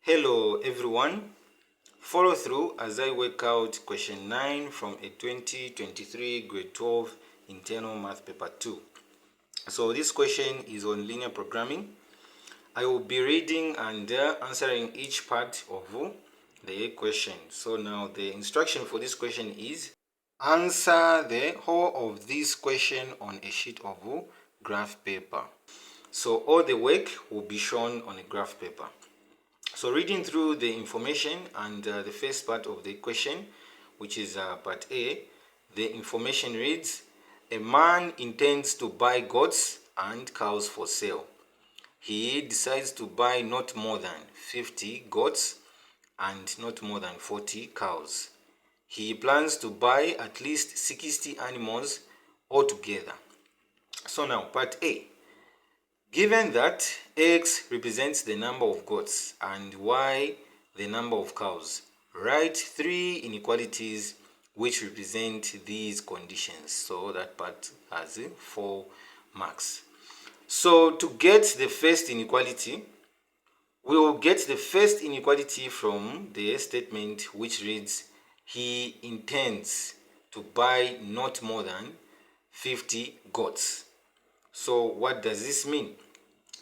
Hello everyone, follow through as I work out question 9 from a 2023 grade 12 internal math paper 2. So this question is on linear programming. I will be reading and answering each part of the question. So now the instruction for this question is answer the whole of this question on a sheet of graph paper. So all the work will be shown on a graph paper. So reading through the information and the first part of the question, which is part A, the information reads, a man intends to buy goats and cows for sale. He decides to buy not more than 50 goats and not more than 40 cows. He plans to buy at least 60 animals altogether. So now part A. Given that X represents the number of goats and Y the number of cows, write 3 inequalities which represent these conditions. So that part has 4 marks. So to get the first inequality, we will get the first inequality from the statement which reads, he intends to buy not more than 50 goats. So what does this mean?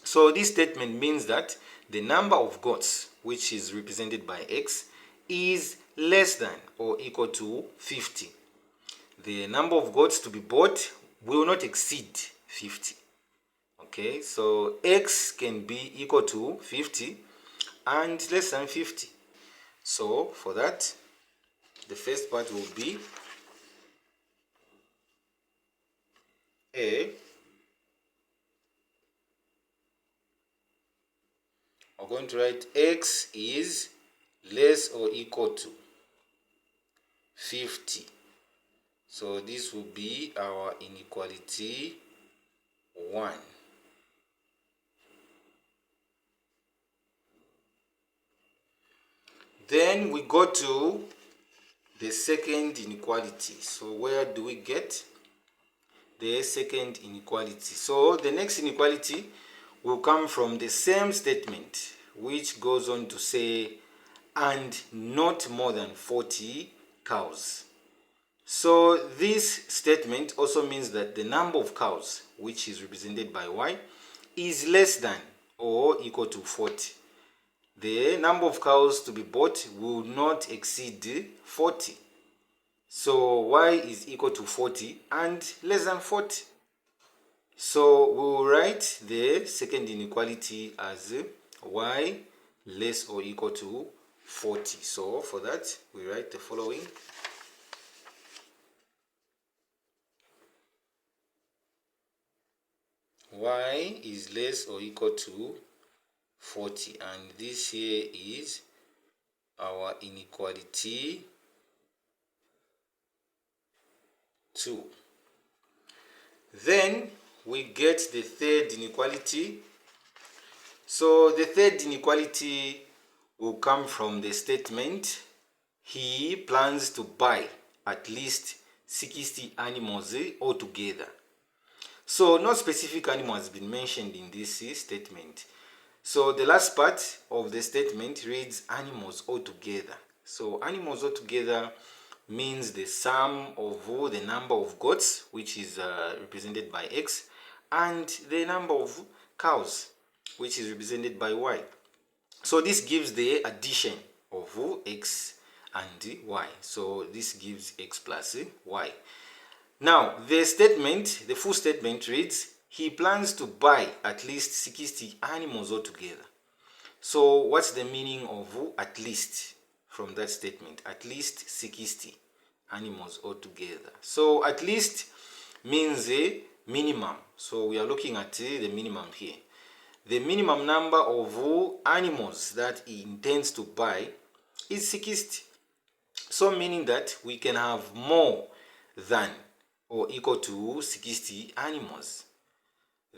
So this statement means that the number of goats, which is represented by X, is less than or equal to 50. The number of goats to be bought will not exceed 50. Okay, so X can be equal to 50 and less than 50. So for that, the first part will be A. We're going to write X is less or equal to 50. So this will be our inequality 1. Then we go to the second inequality. So where do we get the second inequality? So the next inequality will come from the same statement, which goes on to say, and not more than 40 cows. So this statement also means that the number of cows, which is represented by Y, is less than or equal to 40. The number of cows to be bought will not exceed 40. So Y is equal to 40 and less than 40. So we will write the second inequality as Y less or equal to 40. So for that, we write the following. Y is less or equal to 40, and this here is our inequality 2. Then we get the third inequality. So the third inequality will come from the statement, he plans to buy at least 60 animals altogether. So no specific animal has been mentioned in this statement. So the last part of the statement reads animals altogether. So animals altogether means the sum of the number of goats, which is represented by X, and the number of cows, which is represented by Y. So this gives the addition of X and Y. So this gives X plus Y. Now the statement, the full statement reads, he plans to buy at least 60 animals altogether. So what's the meaning of at least from that statement? At least 60 animals altogether. So at least means a minimum. So we are looking at the minimum here. The minimum number of animals that he intends to buy is 60. So meaning that we can have more than or equal to 60 animals.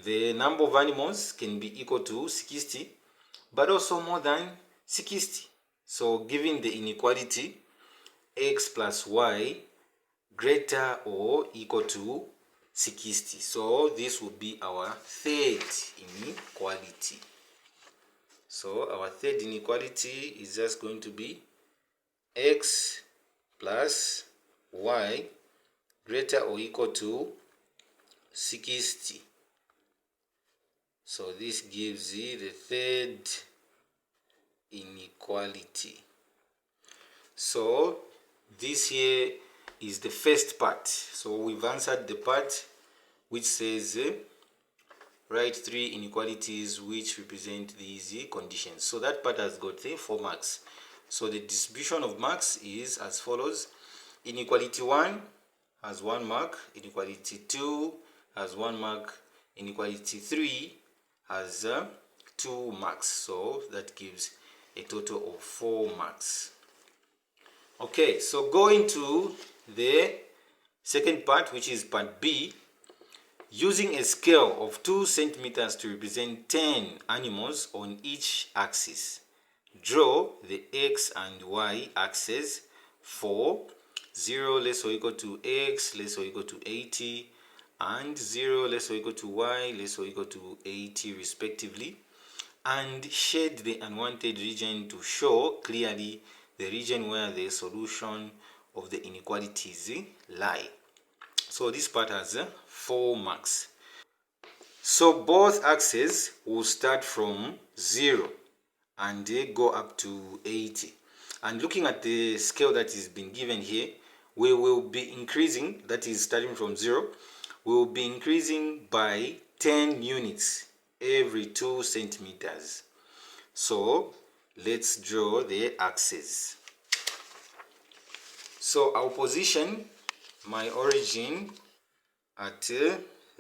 The number of animals can be equal to 60, but also more than 60. So given the inequality X plus Y greater or equal to 60. So this would be our third inequality. So our third inequality is just going to be x plus y greater or equal to 60. So this gives you the third inequality. So this here is the first part. So we've answered the part which says write 3 inequalities which represent these conditions. So that part has got 4 marks. So the distribution of marks is as follows. Inequality 1 has 1 mark, inequality 2 has 1 mark, inequality 3 has 2 marks. So that gives a total of 4 marks. Okay, so going to the second part, which is part B. Using a scale of 2 centimeters to represent 10 animals on each axis, draw the x and y axes for 0 less or equal to x less or equal to 80 and 0 less or equal to y less or equal to 80 respectively, and shade the unwanted region to show clearly the region where the solution of the inequalities lie. So this part has 4 marks. So both axes will start from 0 and they go up to 80. And looking at the scale that is being given here, we will be increasing, that is starting from 0, we will be increasing by 10 units every 2 centimeters. So let's draw the axes. So I'll position my origin at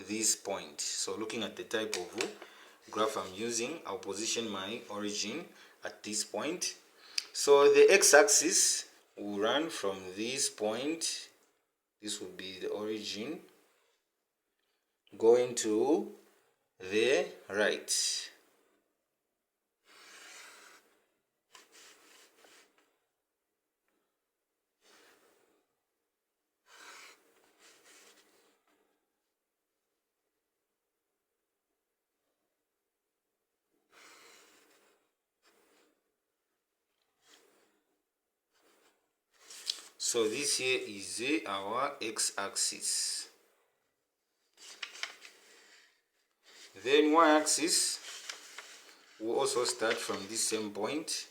this point. So looking at the type of graph I'm using, I'll position my origin at this point. So the x-axis will run from this point, this will be the origin, going to the right. So this here is our x-axis. Then y-axis will also start from this same point.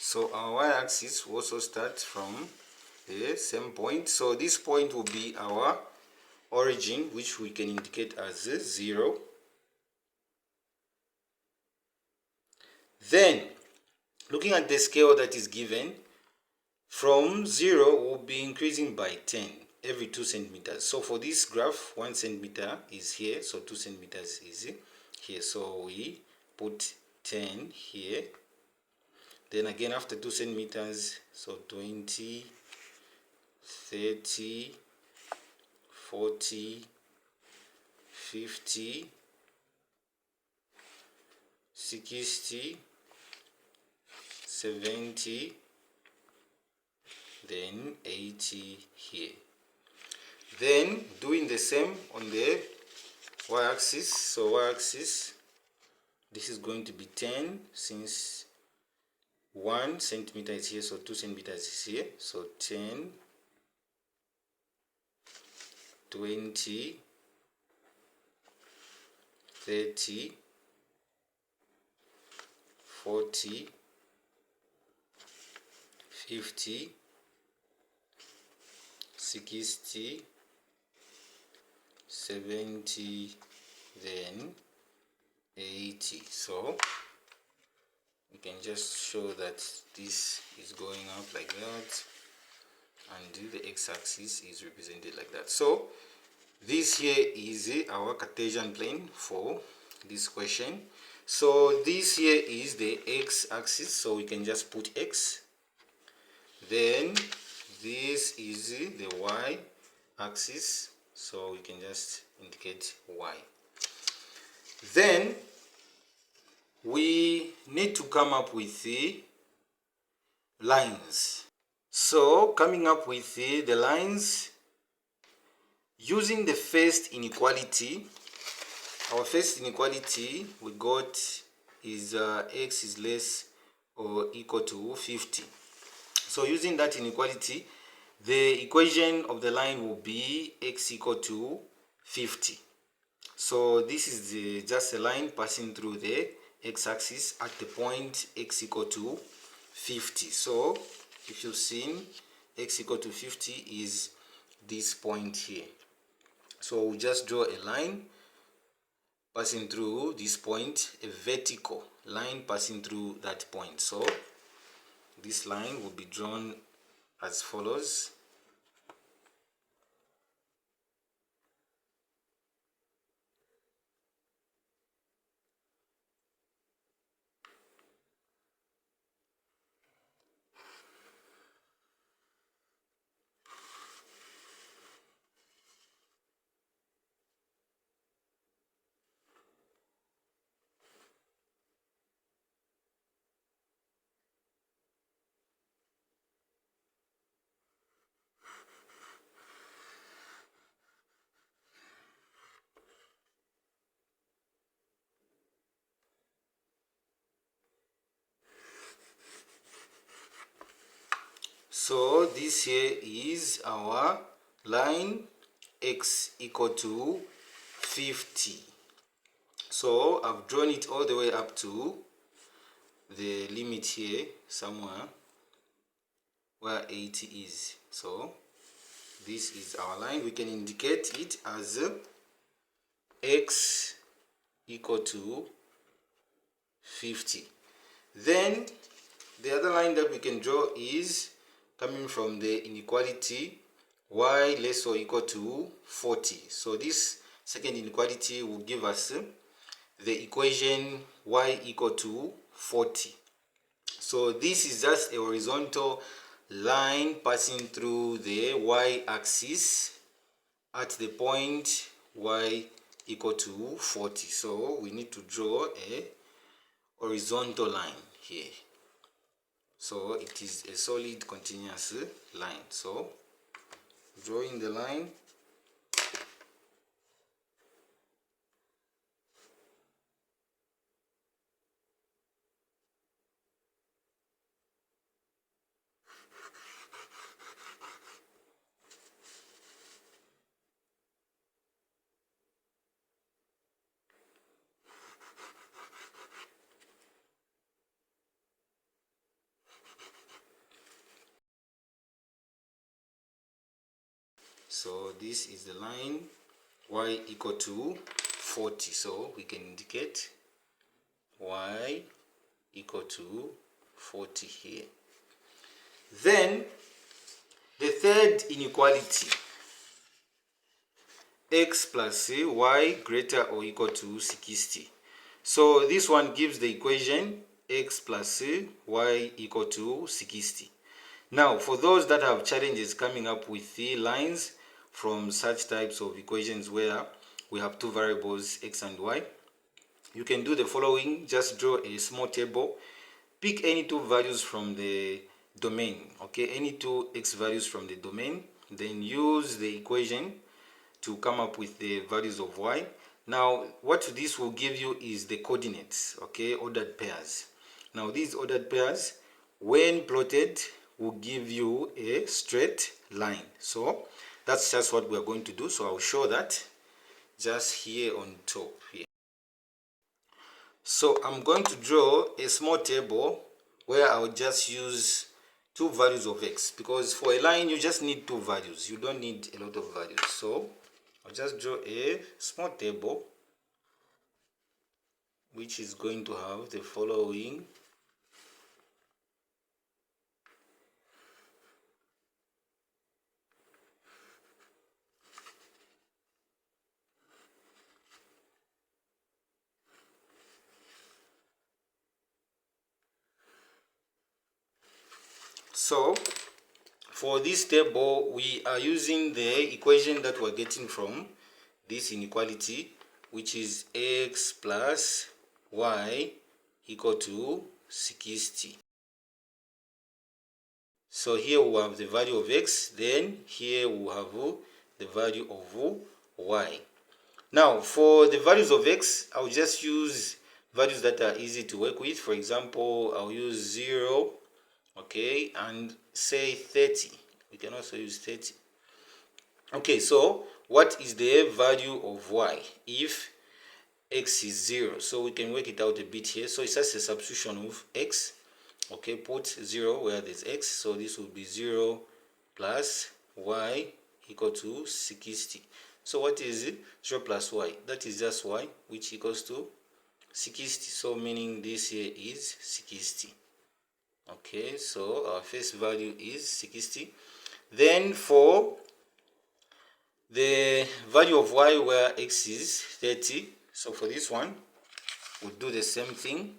So our y-axis will also start from the same point. So this point will be our origin, which we can indicate as 0. Then, looking at the scale that is given, from 0 will be increasing by 10 every 2 centimeters. So for this graph, 1 centimeter is here, so 2 centimeters is here. So we put 10 here. Then again after 2 centimeters, so 20, 30, 40, 50, 60, 70, then 80 here. Then doing the same on the y-axis. So y-axis, this is going to be 10 since 1 centimeter is here, so 2 centimeters is here. So 10, 20, 30, 40, 50, 60, 70, then 80. So we can just show that this is going up like that, and the x-axis is represented like that. So this here is our Cartesian plane for this question. So this here is the x-axis, so we can just put x. Then this is the y-axis, so we can just indicate y. Then we need to come up with the lines. So coming up with the lines, using the first inequality, our first inequality we got is x is less or equal to 50. So using that inequality, the equation of the line will be x equal to 50. So this is just a line passing through the x-axis at the point x equal to 50. So if you've seen, x equal to 50 is this point here. So we'll just draw a line passing through this point, a vertical line passing through that point. So this line will be drawn as follows. So this here is our line x equal to 50. So I've drawn it all the way up to the limit here somewhere where 80 is. So this is our line. We can indicate it as x equal to 50. Then the other line that we can draw is coming from the inequality y less or equal to 40. So this second inequality will give us the equation y equal to 40. So this is just a horizontal line passing through the y-axis at the point y equal to 40. So we need to draw a horizontal line here. So it is a solid continuous line. So drawing the line, so this is the line y equal to 40. So we can indicate y equal to 40 here. Then the third inequality, x plus y greater or equal to 60. So this one gives the equation x plus y equal to 60. Now for those that have challenges coming up with the lines from such types of equations where we have two variables x and y, you can do the following. Just draw a small table, pick any two values from the domain, okay, any two x values from the domain, then use the equation to come up with the values of y. Now what this will give you is the coordinates, okay, ordered pairs. Now these ordered pairs, when plotted, will give you a straight line. So that's just what we are going to do. So I'll show that just here on top here. So I'm going to draw a small table where I'll just use two values of x, because for a line you just need two values, you don't need a lot of values. So I'll just draw a small table which is going to have the following. So for this table, we are using the equation that we're getting from this inequality, which is x plus y equal to 60. So here we have the value of x, then here we have the value of y. Now for the values of x, I'll just use values that are easy to work with. For example, I'll use 0, okay, and say 30. We can also use 30. Okay, so what is the value of y if x is 0? So we can work it out a bit here. So it's just a substitution of x. Okay, put 0 where there's x. So this will be 0 plus y equal to 60. So what is it? 0 plus y. That is just y, which equals to 60. So meaning this here is 60. Okay, so our first value is 60. Then for the value of y where x is 30, so for this one we'll do the same thing.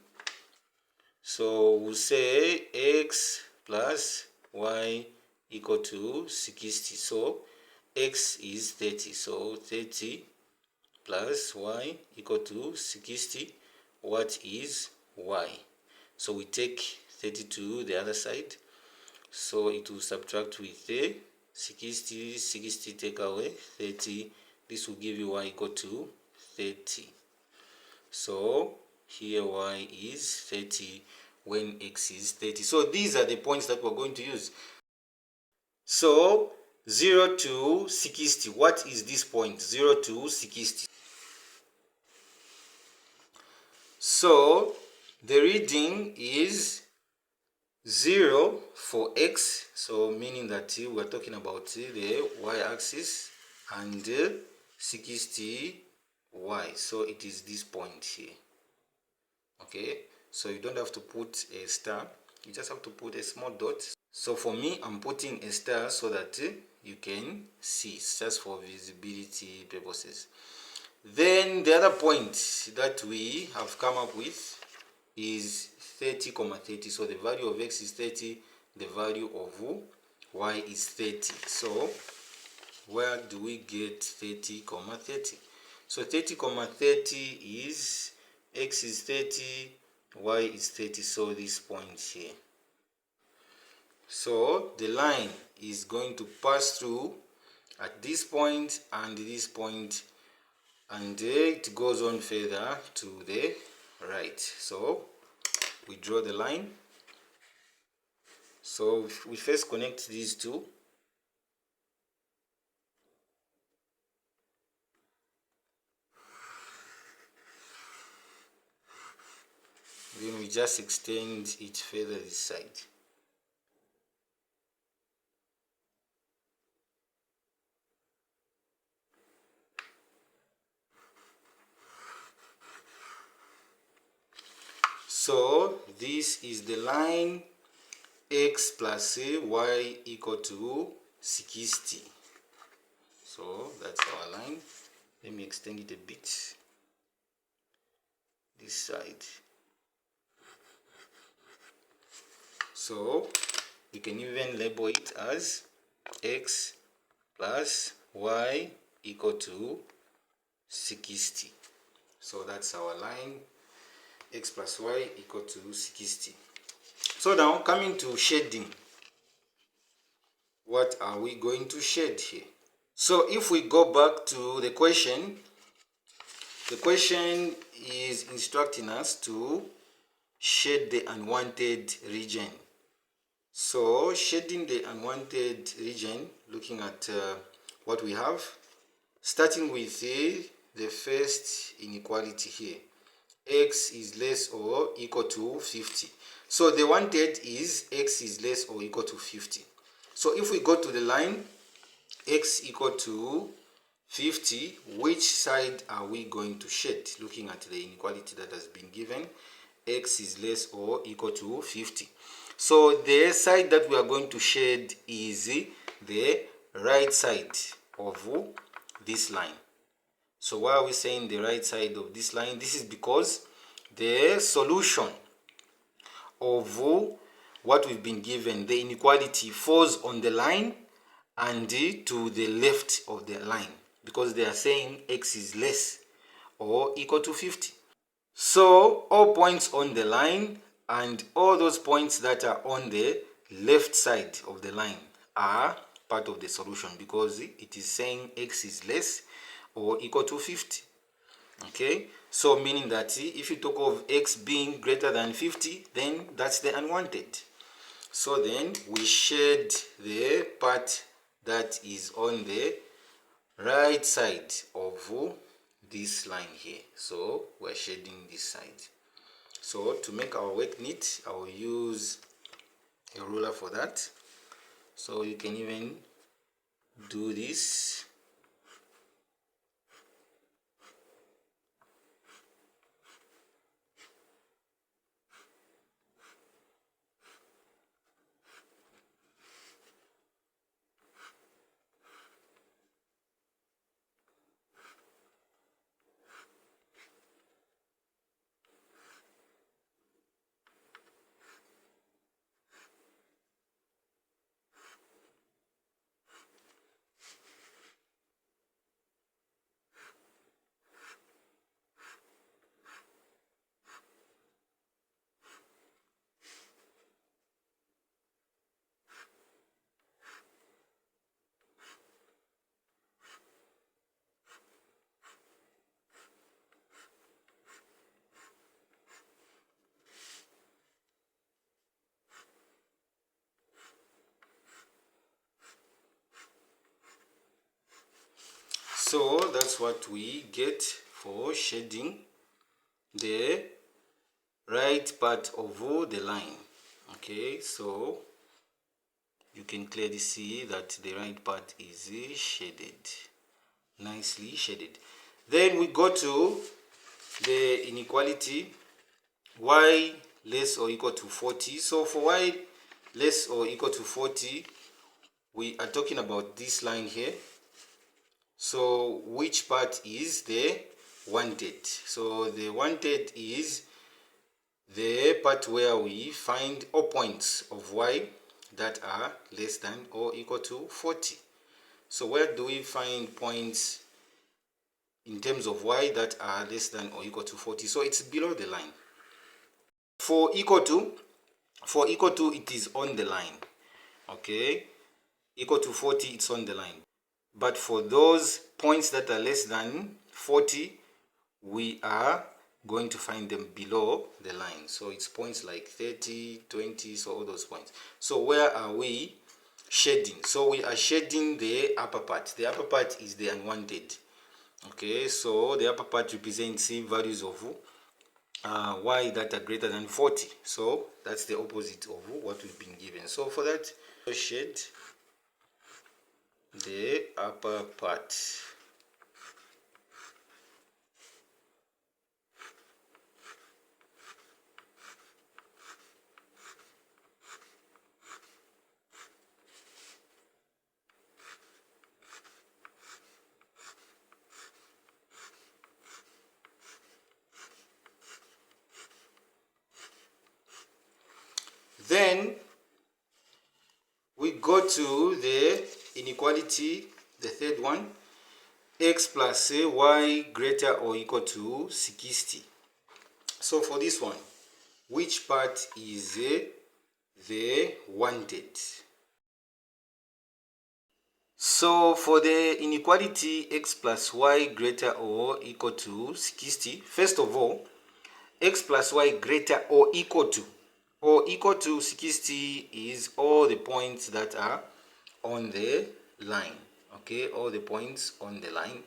So we'll say x plus y equal to 60. So x is 30, so 30 plus y equal to 60. What is y? So we take 30 to the other side, so it will subtract with the 60, 60 take away 30. This will give you y equal to 30. So here y is 30 when x is 30. So these are the points that we're going to use. So 0 to 60, what is this point? 0 to 60. So the reading is 0 for x, so meaning that we're talking about the y-axis, and 60 y, so it is this point here. Okay, so you don't have to put a star, you just have to put a small dot. So for me, I'm putting a star so that you can see, it's just for visibility purposes. Then the other point that we have come up with is 30, 30. So the value of x is 30, the value of y is 30. So where do we get 30, 30? So 30, 30 is x is 30, y is 30. So this point here. So the line is going to pass through at this point and this point, and it goes on further to the right. So we draw the line. So we first connect these two. Then we just extend it further this side. So this is the line x plus y equal to 60. So that's our line. Let me extend it a bit this side. So we can even label it as x plus y equal to 60. So that's our line, x plus y equal to 60. So now coming to shading, what are we going to shade here? So if we go back to the question is instructing us to shade the unwanted region. So shading the unwanted region, looking at what we have, starting with the first inequality here, x is less or equal to 50. So the wanted is x is less or equal to 50. So if we go to the line x equal to 50, which side are we going to shade? Looking at the inequality that has been given, x is less or equal to 50. So the side that we are going to shade is the right side of this line. So why are we saying the right side of this line? This is because the solution of what we've been given, the inequality falls on the line and to the left of the line, because they are saying x is less or equal to 50. So all points on the line and all those points that are on the left side of the line are part of the solution, because it is saying x is less or equal to 50. Okay, so meaning that if you talk of x being greater than 50, then that's the unwanted. So then we shade the part that is on the right side of this line here. So we're shading this side. So to make our work neat, I will use a ruler for that. So you can even do this. So that's what we get for shading the right part of the line. Okay, so you can clearly see that the right part is shaded, nicely shaded. Then we go to the inequality y less or equal to 40. So for y less or equal to 40, we are talking about this line here. So which part is the wanted? So the wanted is the part where we find all points of y that are less than or equal to 40. So where do we find points in terms of y that are less than or equal to 40? So it's below the line. For equal to, it is on the line. Okay, equal to 40, it's on the line. But for those points that are less than 40, we are going to find them below the line. So it's points like 30, 20, so all those points. So where are we shading? So we are shading the upper part. The upper part is the unwanted. Okay, so the upper part represents values of y that are greater than 40. So that's the opposite of what we've been given. So for that, shade the upper part. Then we go to the inequality, the third one, x plus y greater or equal to 60. So for this one, which part is the wanted? So for the inequality x plus y greater or equal to 60, first of all, x plus y greater or equal to 60 is all the points that are on the line. Okay, all the points on the line.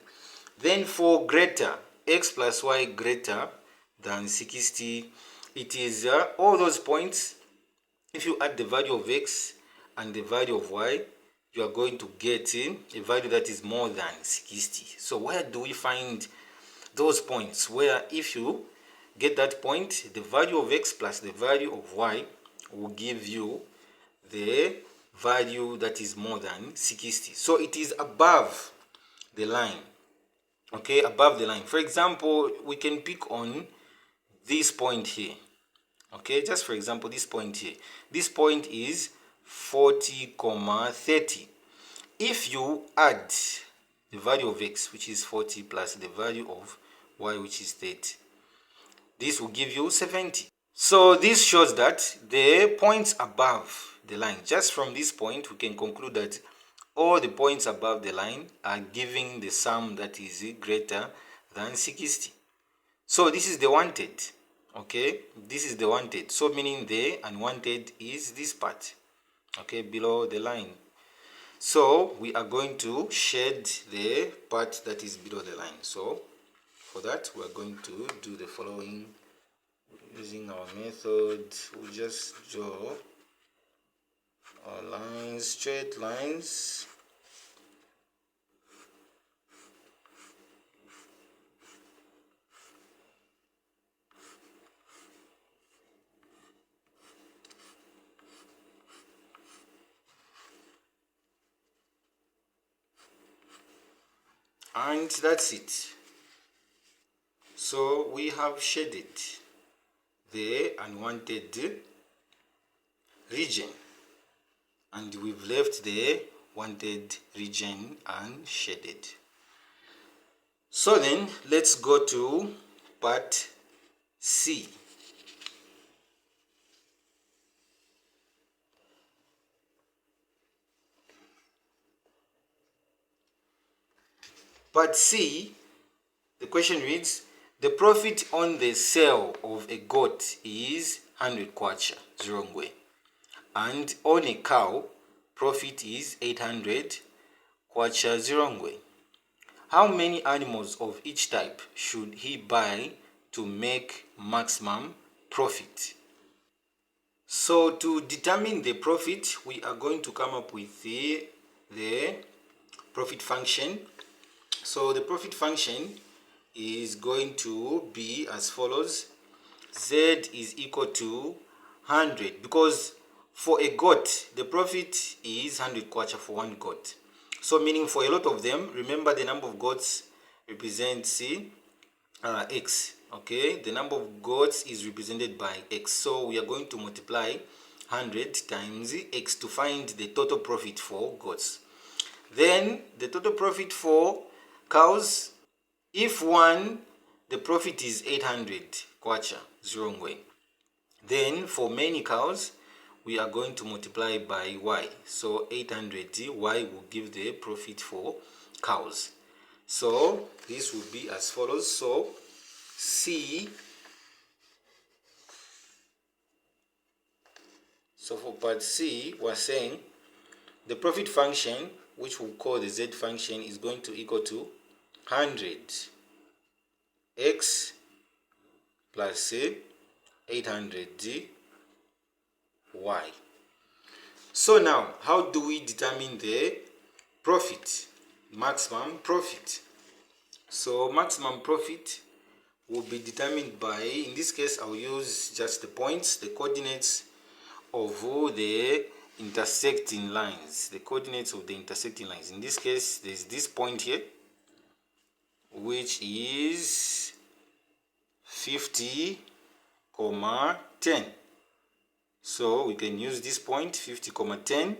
Then for greater, x plus y greater than 60, it is all those points. If you add the value of x and the value of y, you are going to get a value that is more than 60. So where do we find those points where if you get that point, the value of x plus the value of y will give you the value that is more than 60? So it is above the line. Okay, above the line. For example, we can pick on this point here. Okay, just for example, this point here, this point is 40, 30. If you add the value of x, which is 40, plus the value of y, which is 30, this will give you 70. So this shows that the points above the line, just from this point we can conclude that all the points above the line are giving the sum that is greater than 60. So this is the wanted. Okay, this is the wanted. So meaning the unwanted is this part, okay, below the line. So we are going to shade the part that is below the line. So for that we are going to do the following. Using our method, we just draw our lines, straight lines. And that's it. So we have shaded the unwanted region and we've left the wanted region unshaded. So then let's go to part C. Part C, the question reads, the profit on the sale of a goat is 100 kwacha zirongwe, and on a cow, profit is 800 kwacha zirongwe. How many animals of each type should he buy to make maximum profit? So to determine the profit, we are going to come up with the profit function. So the profit function is going to be as follows. Z is equal to 100, because for a goat the profit is 100 kwacha for one goat. So meaning for a lot of them, remember the number of goats represents x. Okay, the number of goats is represented by x. So we are going to multiply 100 times x to find the total profit for goats. Then the total profit for cows, if one, the profit is 800 kwacha zirongwe. Then for many cows, we are going to multiply by y. So 800 y will give the profit for cows. So this will be as follows. So C. So for part C, we're saying the profit function, which we'll call the Z function, is going to equal to 100 x plus 800 y. So now, how do we determine the profit, maximum profit? So maximum profit will be determined by, in this case I'll use just the points, the coordinates of the intersecting lines, the coordinates of the intersecting lines. In this case, there's this point here, which is 50, 10. So we can use this point 50, 10.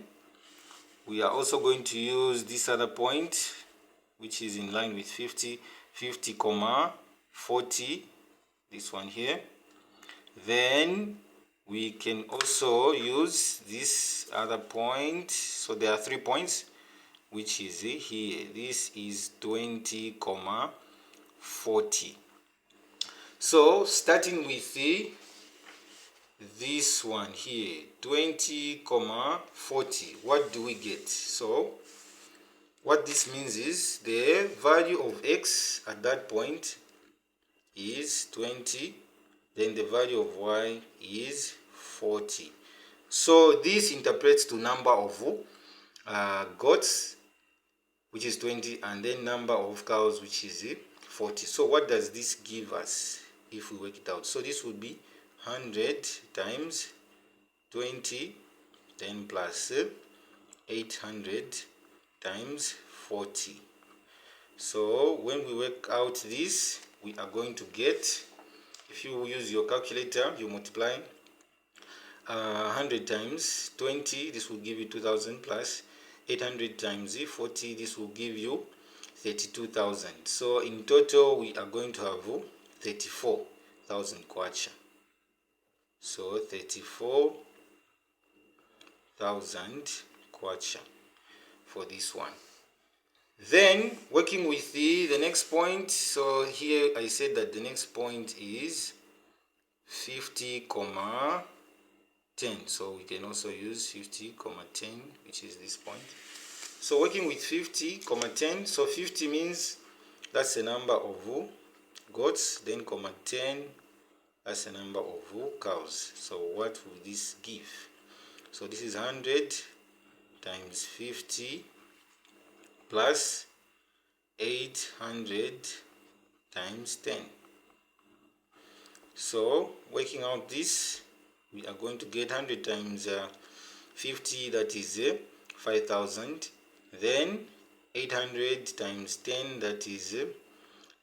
We are also going to use this other point, which is in line with 50, 40, this one here. Then we can also use this other point. So there are 3 points, which is here. This is 20, 40. So starting with this one here, 20, 40, what do we get? So what this means is the value of x at that point is 20, then the value of y is 40. So this interprets to number of goats, which is 20, and then number of cows, which is 40. So what does this give us if we work it out? So this would be 100 times 20, then plus 800 times 40. So when we work out this, we are going to get, if you use your calculator, you multiply 100 times 20, this will give you 2000, plus 800 times 40, this will give you 32,000. So in total we are going to have 34,000 kwacha. So 34,000 kwacha for this one. Then working with the next point, so here I said that the next point is 50, 10. So we can also use 50, 10, which is this point. So working with 50, 10, so 50 means that's the number of goats, then 10, that's the number of cows. So what will this give? So this is 100 times 50 plus 800 times 10. So working out this, we are going to get 100 times 50, that is 5,000. Then 800 times 10, that is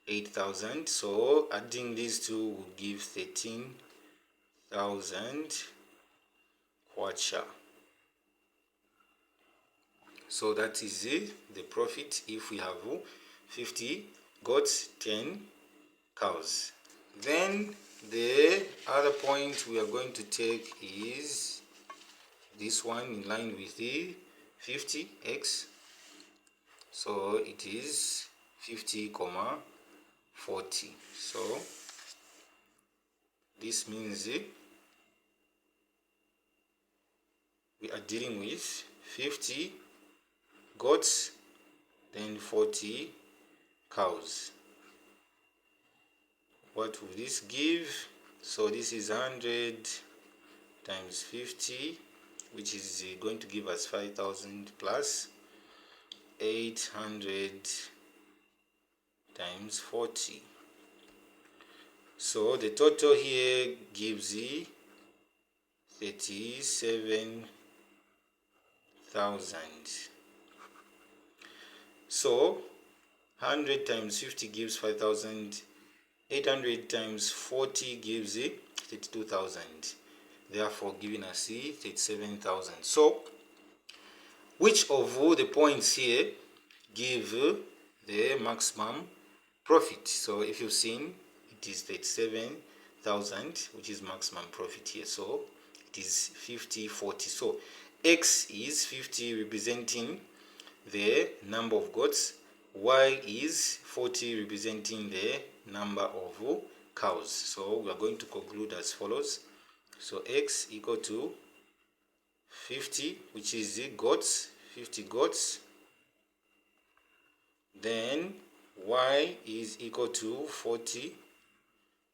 8,000. So adding these two will give 13,000 kwacha. So that is the profit if we have 50 goats, 10 cows. Then the other point we are going to take is this one in line with the 50x. So it is 50, 40. So this means we are dealing with 50 goats, then 40 cows. What will this give? So this is 100 times 50, which is going to give us 5,000, plus 800 times 40. So the total here gives 37,000. So 100 times 50 gives 5,000. 800 times 40 gives 32,000, therefore giving us 37,000. So which of the points here give the maximum profit? So if you've seen, it is 37,000, which is maximum profit here. So it is 50, 40. So X is 50, representing the number of goats. Y is 40, representing the number of cows. So we are going to conclude as follows. So X equal to 50, which is the goats, 50 goats. Then Y is equal to 40,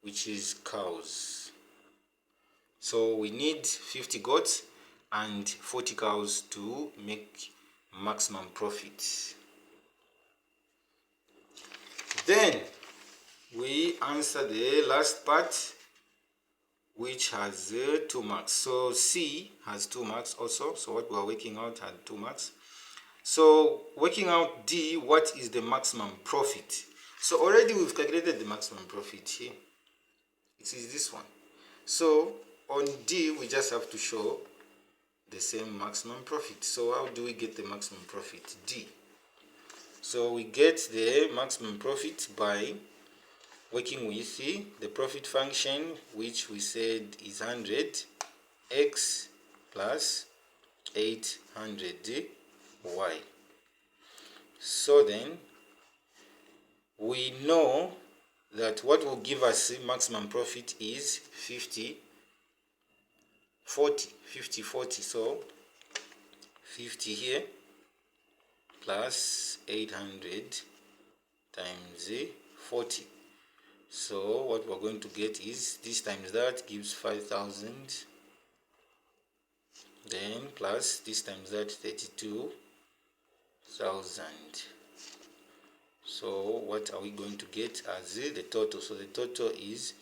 which is cows. So we need 50 goats and 40 cows to make maximum profit. Then we answer the last part, which has 2 marks. So C has 2 marks also. So what we are working out had 2 marks. So working out D, what is the maximum profit? So already we've calculated the maximum profit here. It is this one. So on D, we just have to show the same maximum profit. So how do we get the maximum profit? D. So we get the maximum profit by working with the profit function, which we said is 100 x plus 800 y. So then we know that what will give us maximum profit is 50, 40. So 50 here plus 800 times 40. So what we're going to get is this times that gives 5,000, then plus this times that 32,000. So what are we going to get as the total? So the total is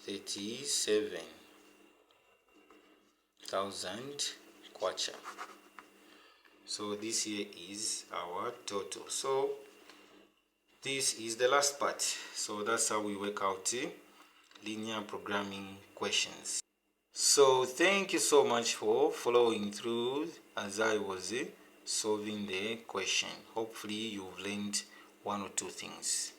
37,000 kwacha. So this here is our total. So this is the last part. So that's how we work out linear programming questions. So thank you so much for following through as I was solving the question. Hopefully you've learned one or two things.